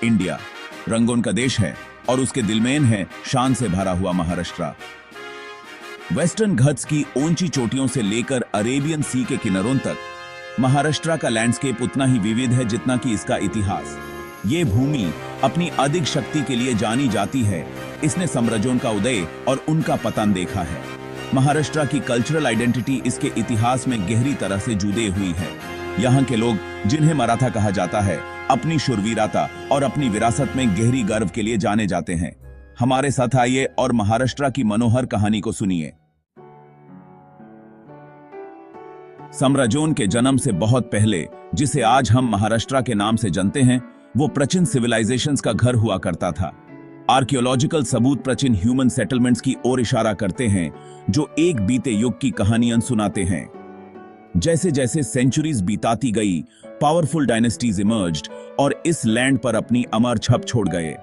India रंगों का देश है और उसके दिलमेन है शान से भरा हुआ महाराष्ट्र। वेस्टर्न घाट्स की ऊंची चोटियों से लेकर अरेबियन सी के किनारों तक महाराष्ट्र का लैंडस्केप उतना ही विविध है जितना कि इसका इतिहास। ये भूमि अपनी अधिक शक्ति के लिए जानी जाती है। इसने साम्राज्यों का उदय और उनका पतन देखा है। महाराष्ट्र की कल्चरल आइडेंटिटी इसके इतिहास में गहरी तरह से जुड़े हुई है। यहाँ के लोग, जिन्हें मराठा कहा जाता है, अपनी शूरवीरता और अपनी विरासत में गहरी गर्व के लिए जाने जाते हैं। हमारे साथ आइए और महाराष्ट्र की मनोहर कहानी को सुनिए। साम्राज्यों के जन्म से बहुत पहले, जिसे आज हम महाराष्ट्र के नाम से जानते हैं, वो प्राचीन सिविलाइजेशंस का घर हुआ करता था। आर्कियोलॉजिकल सबूत प्राचीन ह्यूमन सेटलमेंट्स की ओर इशारा करते हैं, जो एक बीते युग की कहानियां सुनाते हैं। जैसे जैसे सेंचुरीज बीताती गई, पावरफुल डायनेस्टीज इमर्ज्ड और इस लैंड पर अपनी अमर छप छोड़ गए।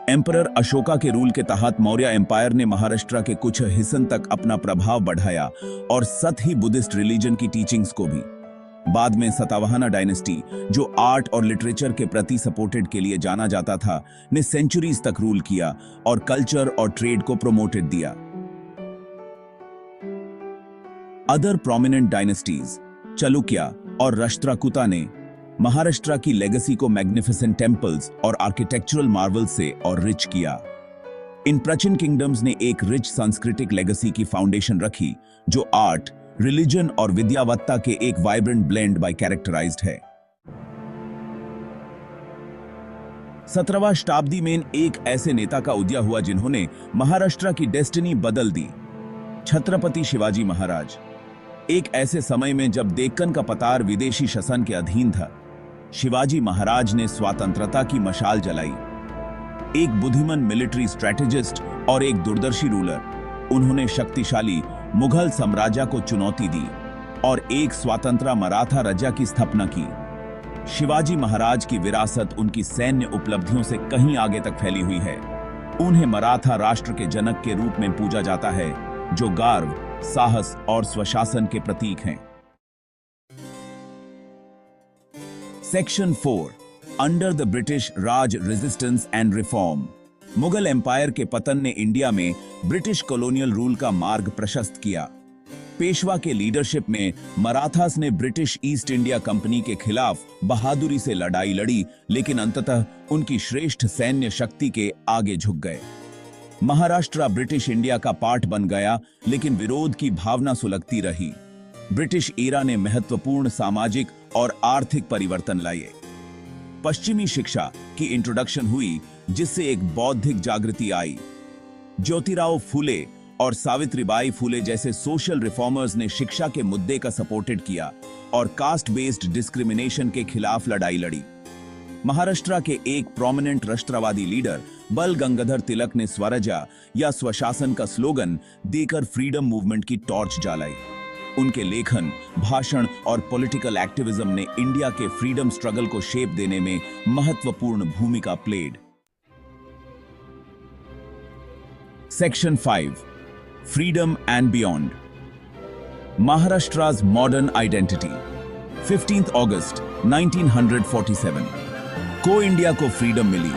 एम्परर अशोका के रूल के तहत मौर्य एम्पायर ने महाराष्ट्र के कुछ हिस्सों तक अपना प्रभाव बढ़ाया और साथ ही बुद्धिस्ट रिलीजन की टीचिंग्स को भी। बाद में सतावाहना डायनेस्टी, जो आर्ट और लिटरेचर के प्रति सपोर्टेड के लिए जाना जाता था, ने सेंचुरीज तक रूल किया और कल्चर और ट्रेड को प्रमोटेड दिया। अदर प्रोमिनेंट डायनेस्टीज, चालुक्य और राष्ट्रकूटा ने महाराष्ट्र की लेगेसी को मैग्निफिसेंट टेम्पल्स और आर्किटेक्चरल मार्वल्स से और रिच किया। इन प्राचीन किंगडम्स ने एक रिच सांस्कृतिक लेगेसी की फाउंडेशन रखी, जो आर्ट, रिलीजन और विद्यावत्ता के एक वाइब्रेंट ब्लेंड बाय कैरेक्टराइज्ड है। 17वीं शताब्दी में एक ऐसे नेता का उदय हुआ जिन्होंने महाराष्ट्र की डेस्टिनी बदल दी, छत्रपति शिवाजी महाराज। एक ऐसे समय में जब डेक्कन का पतार विदेशी शासन के अधीन था, शिवाजी महाराज ने स्वतंत्रता की मशाल जलाई। एक बुद्धिमान मिलिट्री स्ट्रैटेजिस्ट और एक दूरदर्शी रूलर, उन्होंने शक्तिशाली मुगल साम्राज्य को चुनौती दी और एक स्वतंत्र मराठा राज्य की स्थापना की। शिवाजी महाराज की विरासत उनकी सैन्य उपलब्धियों से कहीं आगे तक फैली हुई है। उन्हें मराठा राष्ट्र के जनक के रूप में पूजा जाता है, जो गर्व, साहस और स्वशासन के प्रतीक हैं। Section 4, under the British Raj, resistance and reform. Mughal empire के पतन ने इंडिया में ब्रिटिश कॉलोनियल रूल का मार्ग प्रशस्त किया। पेशवा के लीडरशिप में मराठास ने ब्रिटिश ईस्ट इंडिया कंपनी के खिलाफ बहादुरी से लड़ाई लड़ी, लेकिन अंततः उनकी श्रेष्ठ सैन्य शक्ति के आगे झुक गए। महाराष्ट्र ब्रिटिश इंडिया का पार्ट बन गया, लेकिन विरोध की भावना सुलगती रही। ब्रिटिश एरा ने महत्वपूर्ण सामाजिक और आर्थिक परिवर्तन लाए। पश्चिमी शिक्षा की इंट्रोडक्शन हुई, जिससे एक बौद्धिक जागृति आई। ज्योतिराव फूले और सावित्रीबाई फूले जैसे सोशल रिफॉर्मर्स ने शिक्षा के मुद्दे का सपोर्टेड किया और कास्ट बेस्ड डिस्क्रिमिनेशन के खिलाफ लड़ाई लड़ी। महाराष्ट्र के एक प्रोमिनेंट राष्ट्रवादी लीडर बल गंगाधर तिलक ने स्वराज्य या स्वशासन का स्लोगन देकर फ्रीडम मूवमेंट की टॉर्च जलाई। उनके लेखन, भाषण और पॉलिटिकल एक्टिविज्म ने इंडिया के फ्रीडम स्ट्रगल को शेप देने में महत्वपूर्ण भूमिका played. Section 5, freedom and beyond. Maharashtra's modern identity. 15 अगस्त 1947 को इंडिया को फ्रीडम मिली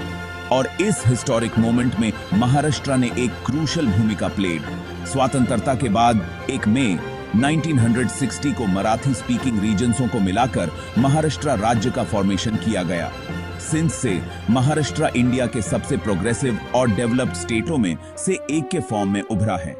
और इस हिस्टोरिक मोमेंट में महाराष्ट्र ने एक क्रूशल भूमिका प्लेड। स्वतंत्रता के बाद 1 मई 1960 को मराठी स्पीकिंग रीजन्सों को मिलाकर महाराष्ट्र राज्य का फॉर्मेशन किया गया। सिंस से महाराष्ट्र इंडिया के सबसे प्रोग्रेसिव और डेवलप्ड स्टेटों में से एक के फॉर्म में उभरा है।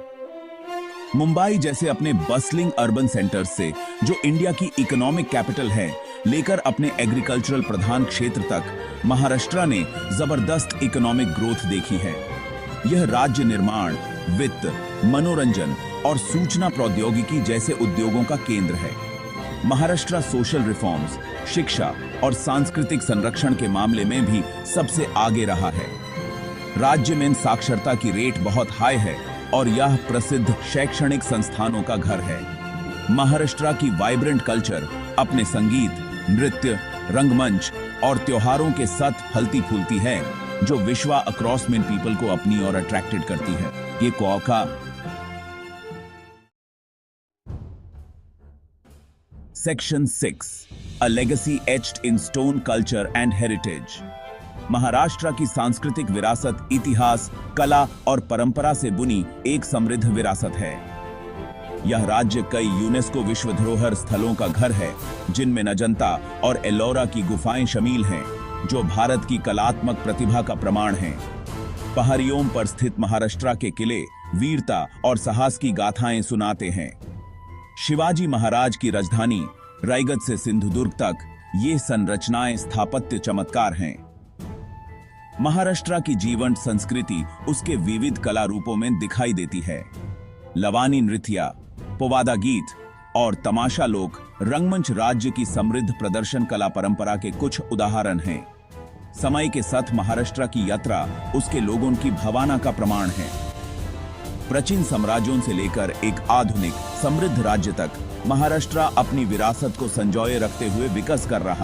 मुंबई जैसे अपने बस्लिंग अर्बन सेंटर्स से, जो इंडिया की इकोनॉमिक कैपिटल है, लेकर अपने एग्रीकल्चरल प्रधान क्षेत्र तक, महाराष्ट्र ने जबरदस्त इकोनॉमिक ग्रोथ देखी है। यह राज्य निर्माण, वित्त, मनोरंजन और सूचना प्रौद्योगिकी जैसे उद्योगों का केंद्र है। महाराष्ट्र सोशल रिफॉर्म्स, शिक्षा और सांस्कृतिक संरक्षण के मामले में भी सबसे आगे रहा है। राज्य में साक्षरता की रेट बहुत हाई है और यह प्रसिद्ध शैक्षणिक संस्थानों का घर है। महाराष्ट्र की वाइब्रेंट कल्चर अपने संगीत, नृत्य, रंगमंच और त्योहारों के साथ फलती फूलती है, जो विश्व अक्रॉस में पीपल को अपनी ओर अट्रैक्टेड करती है। ये Coca. Section 6, A Legacy Etched in Stone Culture and Heritage। Maharashtra की सांस्कृतिक विरासत इतिहास, कला और परंपरा से बुनी एक समृद्ध विरासत है। यह राज्य कई यूनेस्को विश्व धरोहर स्थलों का घर है, जिनमें अजंता और एलोरा की गुफाएं शामिल हैं, जो भारत की कलात्मक प्रतिभा का प्रमाण हैं। पहाड़ियों पर स्थित महाराष्ट्र के किले वीरता और साहस की गाथाएं सुनाते हैं। शिवाजी महाराज की राजधानी रायगढ़ से सिंधुदुर्ग तक ये संरचनाएं स्थापत्य चमत्कार हैं। महाराष्ट्र की जीवंत संस्कृति उसके विविध कला रूपों में दिखाई देती है। लवानी नृत्य, पोवादा गीत और तमाशा लोक रंगमंच राज्य की समृद्ध प्रदर्शन कला परंपरा के कुछ उदाहरण हैं। समय के साथ महाराष्ट्र की यात्रा उसके लोगों की भावना का प्रमाण है। प्राचीन साम्राज्यों से लेकर एक आधुनिक समृद्ध राज्य तक महाराष्ट्र अपनी विरासत को संजोए रखते हुए विकास कर रहा है।